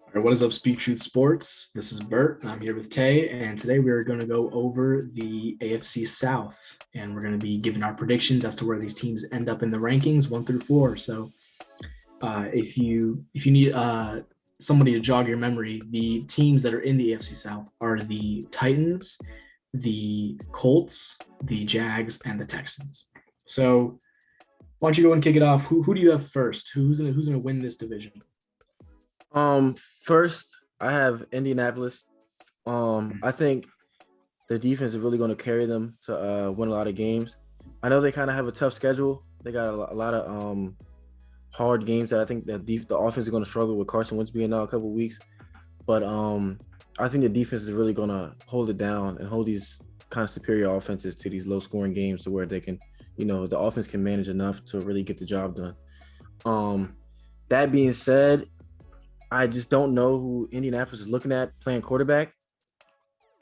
All right, what is up, Speak Truth Sports? This is Bert. I'm here with Tay, and today we are going to go over the AFC South, and we're going to be giving our predictions as to where these teams end up in the rankings, 1 through 4. So, if you need somebody to jog your memory, the teams that are in the AFC South are the Titans, the Colts, the Jags, and the Texans. So, why don't you go and kick it off? Who do you have first? Who's gonna win this division? First I have Indianapolis. I think the defense is really going to carry them to win a lot of games. I know they kind of have a tough schedule. They got a lot of hard games that I think that the offense is going to struggle with Carson Wentz being out a couple of weeks. But I think the defense is really going to hold it down and hold these kind of superior offenses to these low scoring games to where they can, the offense can manage enough to really get the job done. That being said, I just don't know who Indianapolis is looking at playing quarterback.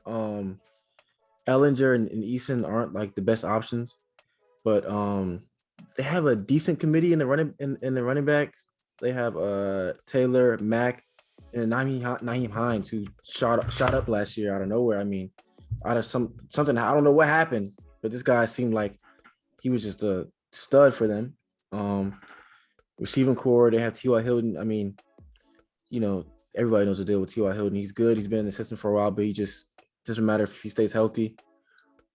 Um, Ellinger and Eason aren't like the best options, but they have a decent committee in the running backs. They have Taylor, Mack, and Naheem Hines, who shot up last year out of nowhere. I mean, out of something I don't know what happened, but this guy seemed like he was just a stud for them. Receiving core, they have T.Y. Hilton. I mean, everybody knows the deal with T.Y. Hilton. He's good. He's been in the system for a while, but he just doesn't matter if he stays healthy.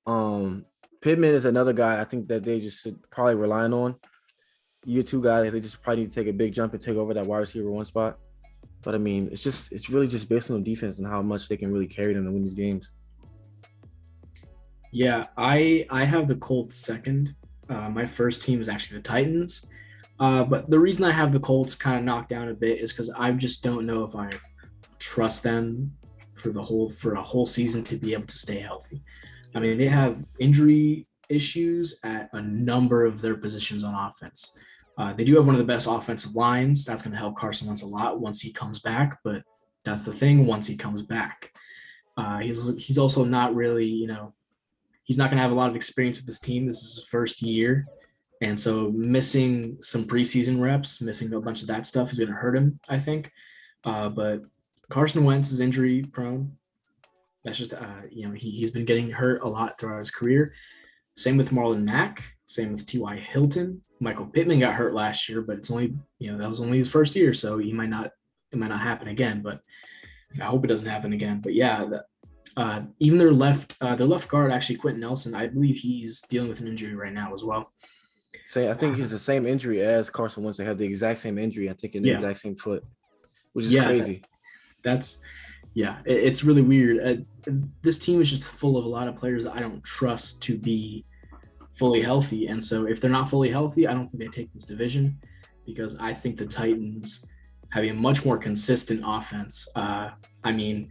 Pittman is another guy I think that they just should probably rely on. Year two guy, they just probably need to take a big jump and take over that wide receiver one spot. But I mean, it's really just based on the defense and how much they can really carry them to win these games. Yeah, I have the Colts second. My first team is actually the Titans. But the reason I have the Colts kind of knocked down a bit is because I just don't know if I trust them for a whole season to be able to stay healthy. I mean, they have injury issues at a number of their positions on offense. They do have one of the best offensive lines. That's going to help Carson Wentz a lot once he comes back. But that's the thing. Once he comes back, he's also not really, he's not going to have a lot of experience with this team. This is his first year. And so missing some preseason reps, missing a bunch of that stuff is going to hurt him, I think. But Carson Wentz is injury prone. That's just, he's been getting hurt a lot throughout his career. Same with Marlon Mack. Same with T.Y. Hilton. Michael Pittman got hurt last year, but it's only, that was only his first year. So it might not happen again, but I hope it doesn't happen again. But yeah, even their left guard, actually, Quentin Nelson, I believe he's dealing with an injury right now as well. I think he's the same injury as Carson Wentz. They have the exact same injury, I think, in the exact same foot, which is crazy. It's really weird. This team is just full of a lot of players that I don't trust to be fully healthy. And so if they're not fully healthy, I don't think they take this division because I think the Titans have a much more consistent offense. I mean,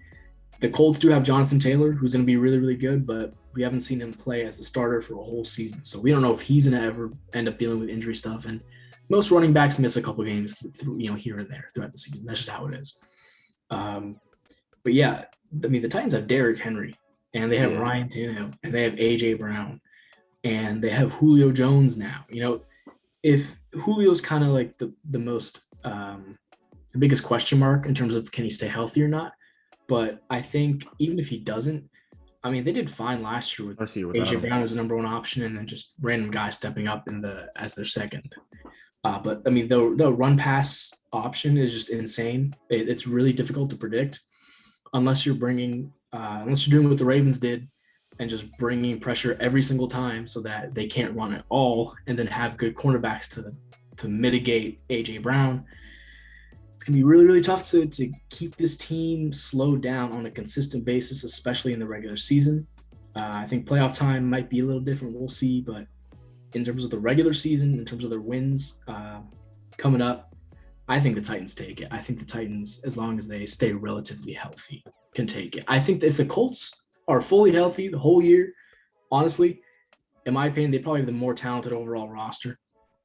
the Colts do have Jonathan Taylor, who's going to be really, really good, but we haven't seen him play as a starter for a whole season. So we don't know if he's going to ever end up dealing with injury stuff. And most running backs miss a couple games through, here and there throughout the season. That's just how it is. But yeah, I mean, the Titans have Derrick Henry, and they have Ryan Tannehill, and they have A.J. Brown, and they have Julio Jones now. If Julio's kind of like the most the biggest question mark in terms of can he stay healthy or not. But I think even if he doesn't, I mean, they did fine last year with A.J. Brown as the number one option and then just random guys stepping up as their second. But I mean, the run pass option is just insane. It's really difficult to predict unless you're doing what the Ravens did and just bringing pressure every single time so that they can't run at all and then have good cornerbacks to mitigate A.J. Brown. It's going to be really, really tough to keep this team slowed down on a consistent basis, especially in the regular season. I think playoff time might be a little different. We'll see. But in terms of the regular season, in terms of their wins coming up, I think the Titans take it. I think the Titans, as long as they stay relatively healthy, can take it. I think that if the Colts are fully healthy the whole year, honestly, in my opinion, they probably have the more talented overall roster.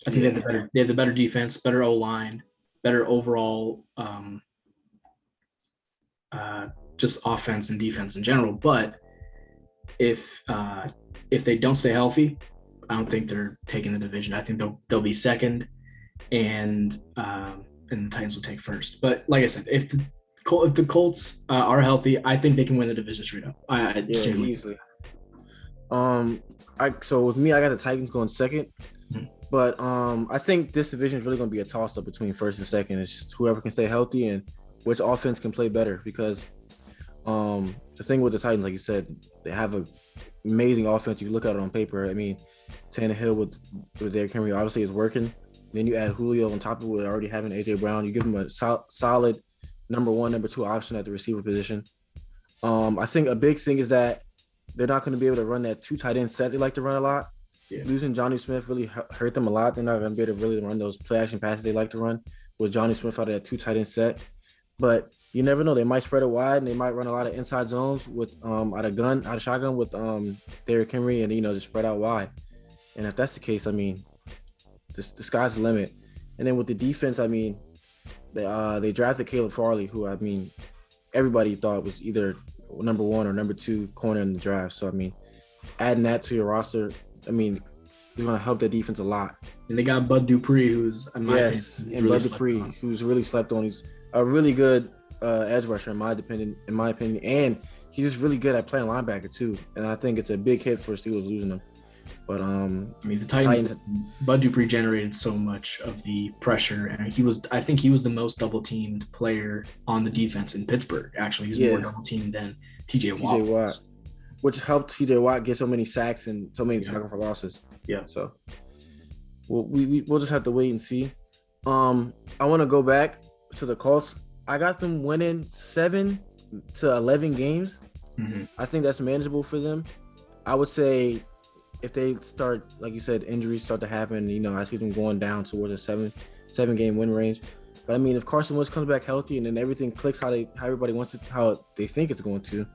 I think they have the better defense, better O-line, better overall just offense and defense in general. But if they don't stay healthy, I don't think they're taking the division. I think they'll be second, and the Titans will take first. But like I said, if the If the Colts are healthy, I think they can win the division straight up. Yeah, Genuinely. easily. So with me, I got the Titans going second. Mhm. But I think this division is really going to be a toss up between first and second. It's just whoever can stay healthy and which offense can play better. Because the thing with the Titans, like you said, they have an amazing offense. You look at it on paper. I mean, Tannehill with Derrick Henry obviously is working. Then you add Julio on top of it, already having AJ Brown. You give him a solid number one, number two option at the receiver position. I think a big thing is that they're not going to be able to run that two tight end set they like to run a lot. Yeah. Losing Johnny Smith really hurt them a lot. They're not going to be able to really run those play action passes they like to run with Johnny Smith out of that two tight end set. But you never know. They might spread it wide and they might run a lot of inside zones with out of shotgun with Derrick Henry and just spread out wide. And if that's the case, I mean, the sky's the limit. And then with the defense, I mean, they drafted Caleb Farley, who I mean, everybody thought was either number one or number two corner in the draft. So I mean, adding that to your roster, I mean, it's going to help the defense a lot. And they got Bud Dupree, who's Bud Dupree, who's really slept on. He's a really good edge rusher in my opinion, and he's just really good at playing linebacker too. And I think it's a big hit for the Steelers losing him. But I mean, the Titans, Bud Dupree generated so much of the pressure, and I think he was the most double-teamed player on the defense in Pittsburgh. Actually, he was more double-teamed than T.J. Watt. Which helped T.J. Watt get so many sacks and so many tackle for losses. Yeah. So we'll just have to wait and see. I want to go back to the Colts. I got them winning 7 to 11 games. Mm-hmm. I think that's manageable for them. I would say if they start, like you said, injuries start to happen, I see them going down towards a 7-game win range. But I mean, if Carson Wentz comes back healthy and then everything clicks how everybody wants it, how they think it's going to,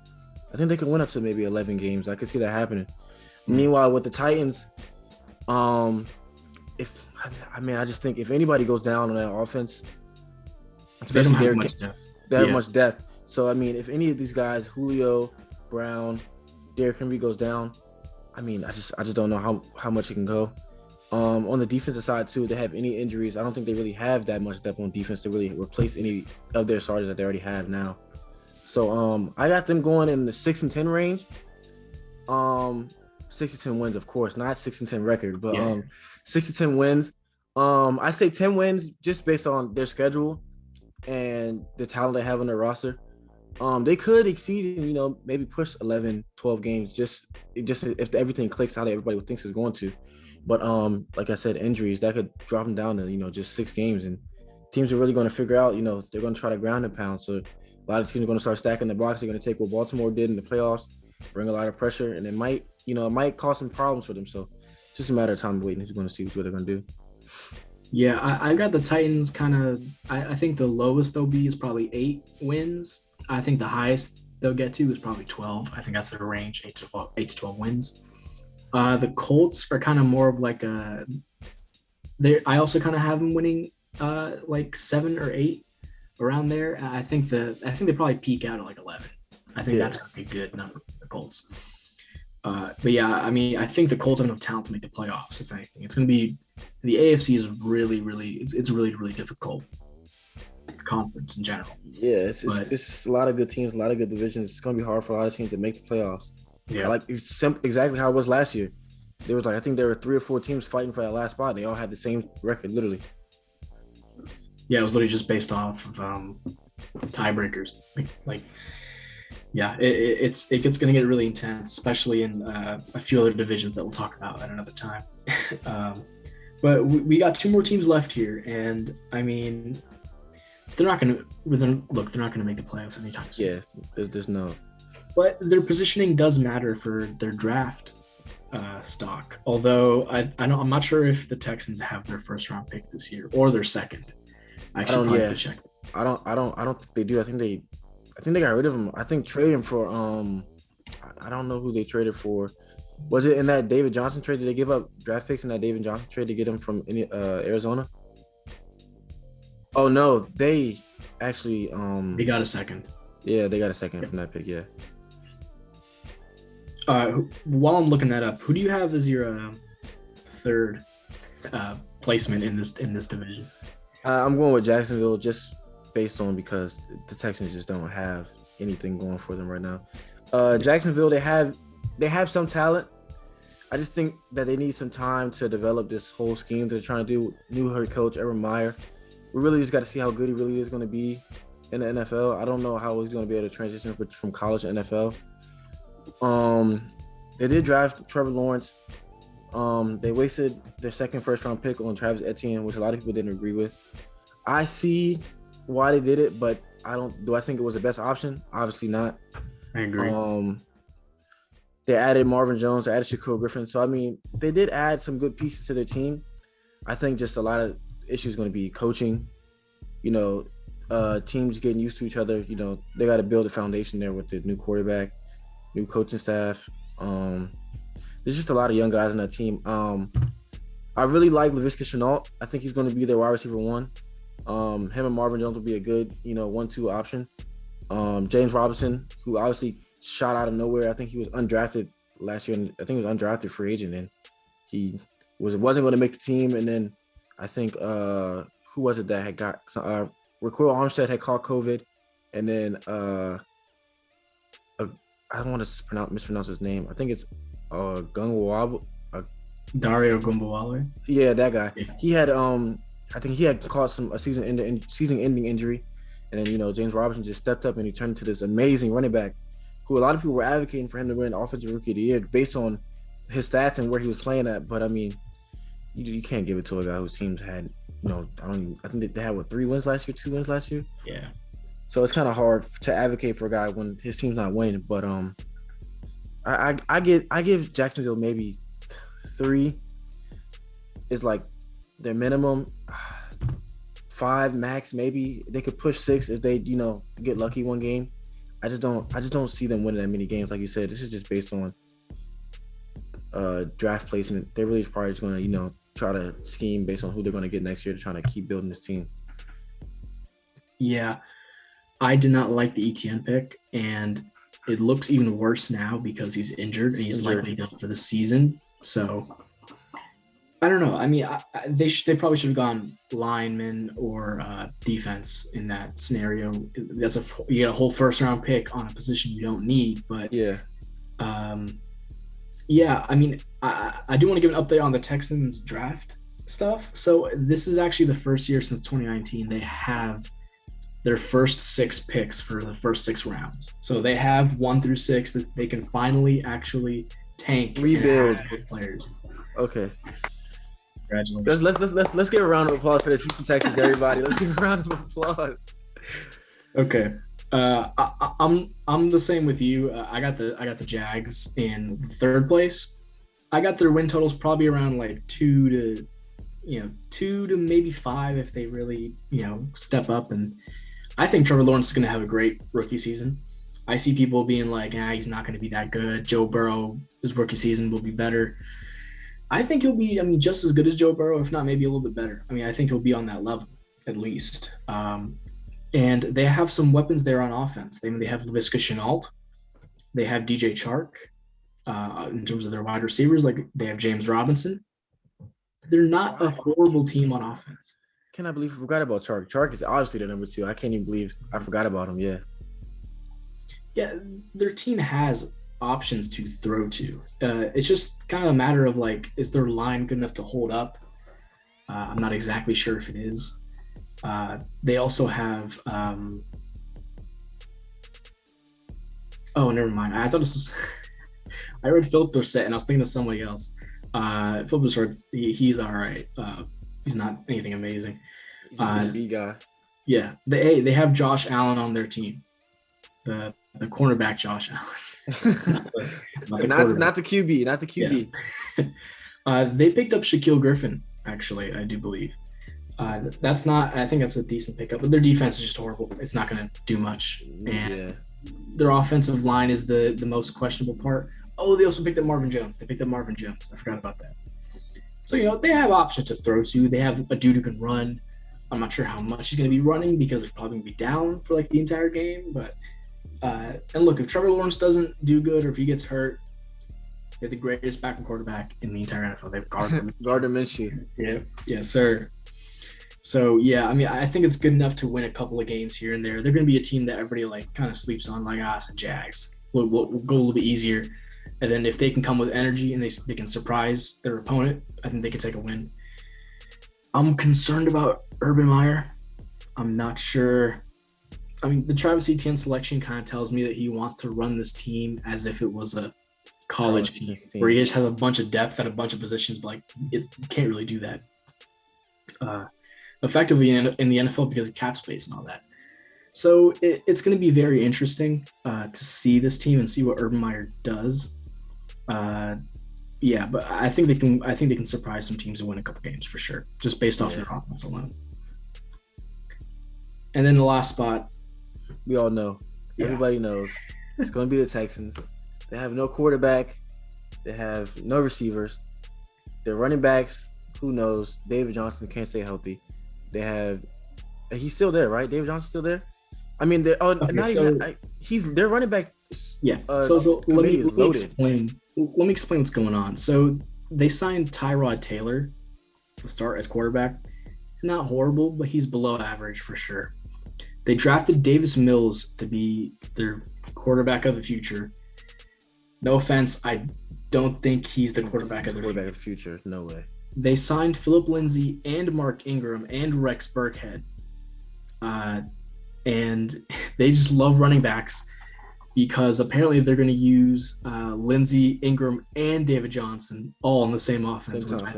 I think they could win up to maybe 11 games. I could see that happening. Mm-hmm. Meanwhile, with the Titans, I just think if anybody goes down on that offense, especially they don't have much depth. So I mean, if any of these guys, Julio, Brown, Derrick Henry goes down, I mean, I just don't know how much it can go. On the defensive side too, they have any injuries. I don't think they really have that much depth on defense to really replace any of their starters that they already have now. So I got them going in the 6-10 range. 6-10 wins, of course, not 6-10 record, but 6-10 wins. I say 10 wins just based on their schedule and the talent they have on their roster. They could exceed and maybe push 11, 12 games just if everything clicks how everybody thinks it's going to. But like I said, injuries that could drop them down to just 6 games, and teams are really going to figure out they're going to try to ground and pound. So a lot of teams are going to start stacking the box. They're going to take what Baltimore did in the playoffs, bring a lot of pressure, and it might cause some problems for them. So it's just a matter of time waiting. Who's going to see what they're going to do. Yeah, I got the Titans kind of. I think the lowest they'll be is probably 8 wins. I think the highest they'll get to is probably 12. I think that's their range, 8 to 12 wins. The Colts are kind of more of like I also kind of have them winning like 7 or 8 around there. I think they probably peak out at like 11. I think that's gonna be a good number for the Colts. But yeah, I mean, I think the Colts have enough talent to make the playoffs. If anything, it's gonna be the AFC is really, really it's really, really difficult conference in general. Yeah, it's a lot of good teams, a lot of good divisions. It's gonna be hard for a lot of teams to make the playoffs. Yeah, like it's exactly how it was last year. There was I think there were 3 or 4 teams fighting for that last spot. They all had the same record, literally. Yeah, it was literally just based off of tiebreakers. It's going to get really intense, especially in a few other divisions that we'll talk about at another time. But we got 2 more teams left here, and I mean, they're not going to make the playoffs anytime soon. Yeah, there's no. But their positioning does matter for their draft stock. Although I'm not sure if the Texans have their first round pick this year or their second. I actually have to check. I don't think they do. I think they got rid of him. I think trading for I don't know who they traded for. Was it in that David Johnson trade? Did they give up draft picks in that David Johnson trade to get him from Arizona? Oh no, they actually they got a second. Yeah, they got a second from that pick. Yeah. While I'm looking that up, who do you have as your third placement in this division? I'm going with Jacksonville just based on because the Texans just don't have anything going for them right now. Jacksonville, they have some talent. I just think that they need some time to develop this whole scheme they're trying to do. New head coach Urban Meyer. We really just got to see how good he really is going to be in the NFL. I don't know how he's going to be able to transition from college to NFL. They did draft Trevor Lawrence. They wasted their second first-round pick on Travis Etienne, which a lot of people didn't agree with. I see why they did it, but do I think it was the best option? Obviously not. I agree. They added Marvin Jones, they added Shaquille Griffin. So, I mean, they did add some good pieces to their team. I think just a lot of issues going to be coaching, teams getting used to each other. They got to build a foundation there with the new quarterback, new coaching staff. There's just a lot of young guys on that team. I really like Laviska Shenault. I think he's going to be their wide receiver one. Him and Marvin Jones will be a good, 1-2 option. James Robinson, who obviously shot out of nowhere. I think he was undrafted last year. I think he was undrafted free agent, and he wasn't going to make the team. And then I think who was it that had got Raquel Armstead had caught COVID, and then I don't want to mispronounce his name. I think it's Gungwab. Dario Gumbawale. Yeah, that guy. Yeah. He had I think he had caught a season-ending injury, and then James Robinson just stepped up and he turned into this amazing running back, who a lot of people were advocating for him to win Offensive Rookie of the Year based on his stats and where he was playing at. But I mean, you can't give it to a guy whose teams had, I think they had 3 wins last year, 2 wins last year. Yeah. So it's kind of hard to advocate for a guy when his team's not winning. But I give Jacksonville maybe 3 is like their minimum. 5 max, maybe they could push 6 if they get lucky one game. I just don't see them winning that many games. Like you said, this is just based on draft placement. They're really probably just going to try to scheme based on who they're going to get next year to try to keep building this team. Yeah, I did not like the ETN pick, and it looks even worse now because he's injured and he's likely done for the season. So I don't know. I mean, they probably should have gone lineman or defense in that scenario. You get a whole first-round pick on a position you don't need. But yeah, I mean, I do want to give an update on the Texans draft stuff. So this is actually the first year since 2019 they have their first 6 picks for the first 6 rounds. So they have 1 through 6. They can finally actually tank, rebuild good players. Okay. Congratulations. Let's give a round of applause for the Houston Texans, everybody. Let's give a round of applause. Okay. I'm the same with you. I got the Jags in 3rd place. I got their win totals probably around like 2 to maybe 5 if they really step up. And I think Trevor Lawrence is going to have a great rookie season. I see people being like, he's not going to be that good. Joe Burrow, his rookie season will be better. I think he'll be, just as good as Joe Burrow, if not maybe a little bit better. I think he'll be on that level at least. And they have some weapons there on offense. They have Laviska Shenault. They have DJ Chark in terms of their wide receivers. Like they have James Robinson. They're not a horrible team on offense. Can I believe I forgot about Chark? Chark is obviously the number 2. I can't even believe I forgot about him. Yeah. Yeah, their team has options to throw to. It's just kind of a matter of like, is their line good enough to hold up? I'm not exactly sure if it is. They also have never mind. I thought this was I read Philip Dorsett and I was thinking of somebody else. Philip Dorsett, he's all right. He's not anything amazing. He's just a B guy. Yeah. They have Josh Allen on their team. The cornerback Josh Allen. not the QB, not the QB. Yeah. They picked up Shaquille Griffin, actually, I do believe. That's not, I think that's a decent pickup, but their defense is just horrible. It's not going to do much. And their offensive line is the most questionable part. Oh, they also picked up Marvin Jones. I forgot about that. So, they have options to throw to. They have a dude who can run. I'm not sure how much he's going to be running because he's probably going to be down for like the entire game. But, and look, if Trevor Lawrence doesn't do good or if he gets hurt, they're the greatest backup quarterback in the entire NFL. They have Gardner Minshew. Yeah, yes, sir. So yeah, I mean, I think it's good enough to win a couple of games here and there. They're going to be a team that everybody like kind of sleeps on, like us and Jags. We'll go a little bit easier, and then if they can come with energy and they can surprise their opponent, I think they can take a win. I'm concerned about Urban Meyer. I'm not sure. I mean, the Travis Etienne selection kind of tells me that he wants to run this team as if it was a college team, where he just has a bunch of depth at a bunch of positions, but like you can't really do that effectively in the NFL because of cap space and all that. So it's going to be very interesting to see this team and see what Urban Meyer does. Yeah, but I think they can. I think they can surprise some teams and win a couple games for sure, just based off their offense alone. And then the last spot, we all know. Yeah. Everybody knows it's going to be the Texans. They have no quarterback. They have no receivers. Their running backs, who knows? David Johnson can't stay healthy. They have. He's still there, right? David Johnson's still there. I mean, their running back. Yeah. So let me explain what's going on. So they signed Tyrod Taylor to start as quarterback. He's not horrible, but he's below average for sure. They drafted Davis Mills to be their quarterback of the future. No offense, I don't think he's the quarterback of the future. No way. They signed Philip Lindsay and Mark Ingram and Rex Burkhead. And they just love running backs because apparently they're going to use Lindsay, Ingram, and David Johnson all in the same offense. I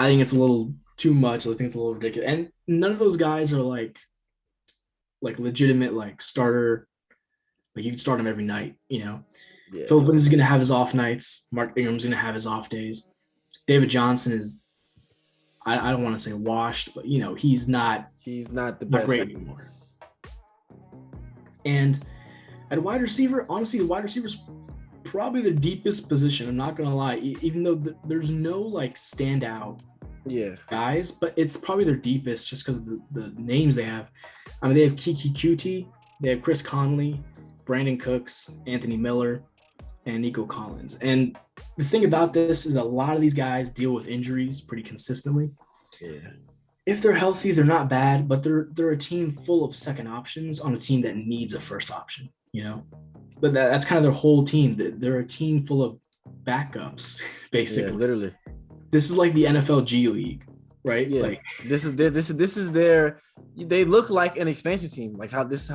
think it's a little too much. I think it's a little ridiculous. And none of those guys are like legitimate like starter. Like you can start them every night, you know. Yeah. Philip Lindsay's going to have his off nights. Mark Ingram's going to have his off days. David Johnson is, I don't want to say washed, but you know he's not the best great anymore. And at wide receiver, honestly, the wide receiver's probably the deepest position. I'm not gonna lie, even though there's no like standout guys, but it's probably their deepest just because of the names they have. I mean, they have Kiki Kuti, they have Chris Conley, Brandon Cooks, Anthony Miller, and Nico Collins. And the thing about this is a lot of these guys deal with injuries pretty consistently. Yeah. If they're healthy, they're not bad, but they're a team full of second options on a team that needs a first option, you know? But that's kind of their whole team. They're a team full of backups, basically. Yeah, literally. This is like the NFL G League, right? Yeah. Like this is their they look like an expansion team. Like this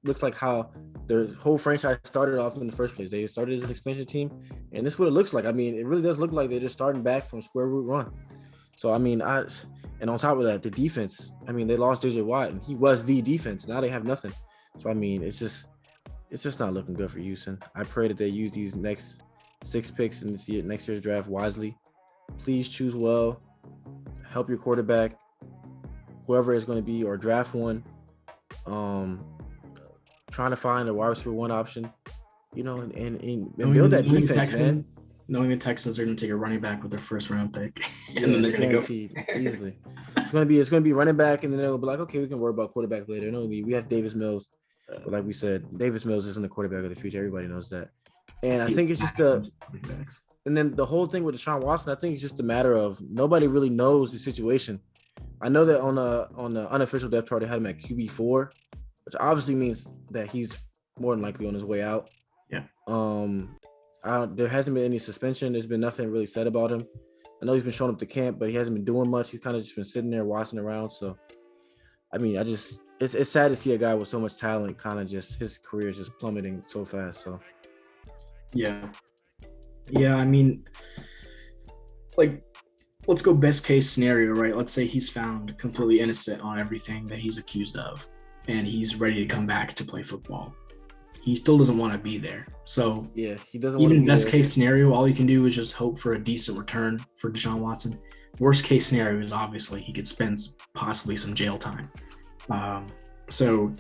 looks like how their whole franchise started off in the first place. They started as an expansion team, and this is what it looks like. I mean, it really does look like they're just starting back from square root one. So I mean, and on top of that, the defense. I mean, they lost JJ Watt, and he was the defense. Now they have nothing. So I mean, it's just not looking good for Houston. I pray that they use these next 6 picks in next year's draft wisely. Please choose well. Help your quarterback, whoever it's going to be, or draft one. Trying to find a wide receiver one option, you know, and build that defense, man. Knowing the Texans are going to take a running back with their first round pick, and then they're going to go easily. It's going to be running back, and then they'll be like, okay, we can worry about quarterback later. No, we have Davis Mills, but like we said, Davis Mills isn't the quarterback of the future. Everybody knows that, and I think it's just and then the whole thing with Deshaun Watson, I think it's just a matter of nobody really knows the situation. I know that on the unofficial depth chart, they had him at QB4, which obviously means that he's more than likely on his way out. Yeah. There hasn't been any suspension. There's been nothing really said about him. I know he's been showing up to camp, but he hasn't been doing much. He's kind of just been sitting there watching around. So, I mean, it's sad to see a guy with so much talent kind of just his career is just plummeting so fast. So, yeah. I mean, like, let's go best case scenario, right? Let's say he's found completely innocent on everything that he's accused of, and he's ready to come back to play football. He still doesn't want to be there. So yeah, he doesn't. Even best case scenario, all you can do is just hope for a decent return for Deshaun Watson. Worst case scenario is obviously he could spend possibly some jail time. So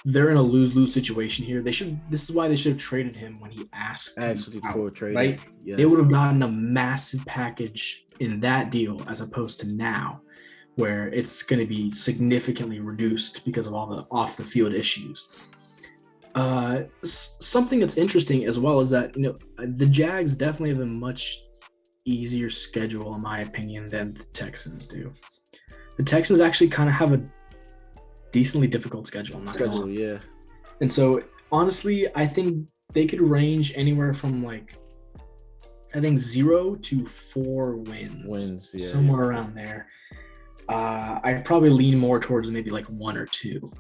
they're in a lose-lose situation here. This is why they should have traded him when he asked. Actually, before trade, right? Yes. They would have gotten a massive package in that deal as opposed to now, where it's going to be significantly reduced because of all the off-the-field issues. Something that's interesting as well is that, you know, the Jags definitely have a much easier schedule, in my opinion, than the Texans do. The Texans actually kind of have a decently difficult schedule. I'm not gonna lie. Yeah. And so honestly, I think they could range anywhere from like I think 0 to 4 wins, Yeah, somewhere around there. I'd probably lean more towards maybe like 1 or 2.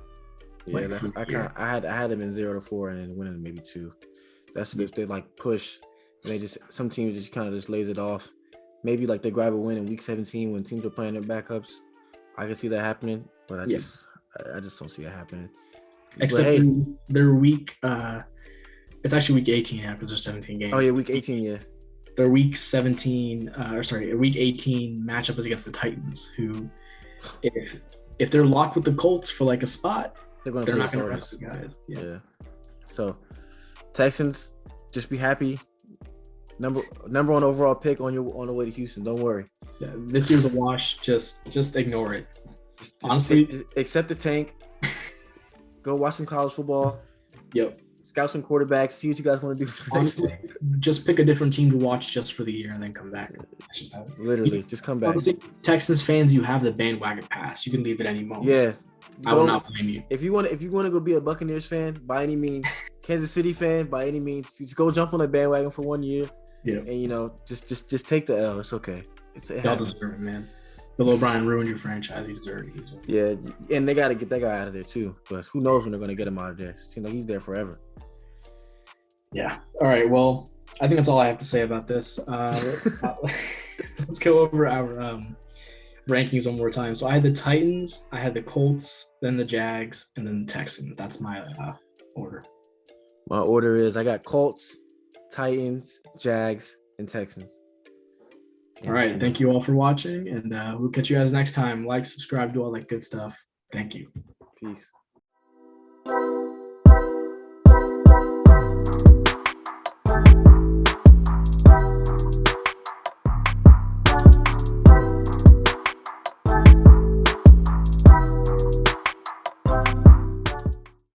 Yeah, I had them in 0 to 4 and then winning maybe 2. That's if they like push. And they just some teams just kind of just lays it off. Maybe like they grab a win in week 17 when teams are playing their backups. I can see that happening, but I just don't see it happening. Except their week, it's actually week 18 now because there's 17 games. Oh yeah, week 18, yeah. Their week 17, week 18 matchup is against the Titans, who, if they're locked with the Colts for like a spot, they're not going to rest the guys. Yeah. So, Texans, just be happy. Number 1 overall pick on the way to Houston. Don't worry. Yeah, this year's a wash. Just ignore it. Honestly, just accept the tank. Go watch some college football. Yep. Scout some quarterbacks. See what you guys want to do. Honestly, just pick a different team to watch just for the year and then come back. Literally, just come back. Honestly, Texans fans, you have the bandwagon pass. You can leave at any moment. Yeah. I will not blame you. If you want to go be a Buccaneers fan by any means, Kansas City fan by any means, just go jump on the bandwagon for 1 year. Yeah. And just take the L. It's okay. Y'all deserve it, man. Bill O'Brien ruined your franchise. He deserved it. Yeah, and they got to get that guy out of there too. But who knows when they're going to get him out of there? It seems like he's there forever. Yeah. All right. Well, I think that's all I have to say about this. Let's go over our rankings one more time. So I had the Titans, I had the Colts, then the Jags, and then the Texans. That's my order. My order is I got Colts, Titans, Jags, and Texans. All right. Thank you all for watching, and we'll catch you guys next time. Like, subscribe, do all that good stuff. Thank you. Peace.